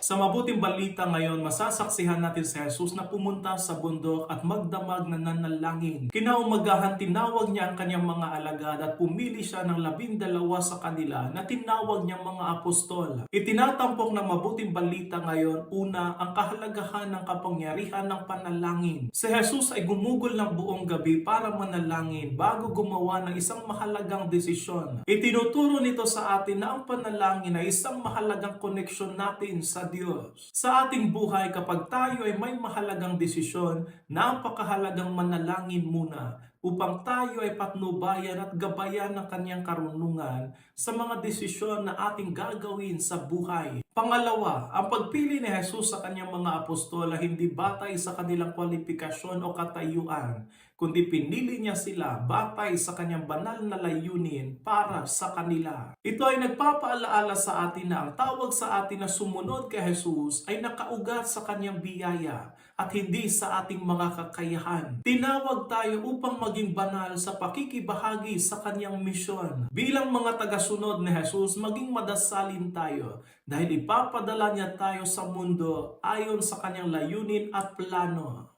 Sa mabuting balita ngayon, masasaksihan natin si Jesus na pumunta sa bundok at magdamag na nanalangin. Kinaumagahan, tinawag niya ang kanyang mga alagad at pumili siya ng 12 sa kanila na tinawag niyang mga apostol. Itinatampok ng mabuting balita ngayon, una, ang kahalagahan ng kapangyarihan ng panalangin. Si Jesus ay gumugol ng buong gabi para manalangin bago gumawa ng isang mahalagang desisyon. Itinuturo nito sa atin na ang panalangin ay isang mahalagang koneksyon natin sa Diyos. Sa ating buhay, kapag tayo ay may mahalagang desisyon, napakahalagang manalangin muna upang tayo ay patnubayan at gabayan ng kanyang karunungan sa mga desisyon na ating gagawin sa buhay. Pangalawa, ang pagpili ni Jesus sa kanyang mga apostol ay hindi batay sa kanilang kwalifikasyon o katayuan, kundi pinili niya sila batay sa kanyang banal na layunin para sa kanila. Ito ay nagpapaalaala sa atin na ang tawag sa atin na sumunod kay Jesus ay nakaugat sa kanyang biyaya at hindi sa ating mga kakayahan. Tinawag tayo upang maging banal sa pakikibahagi sa kanyang misyon. Bilang mga tagasunod ni Jesus, maging madasalin tayo dahil ipapadala niya tayo sa mundo ayon sa kanyang layunin at plano.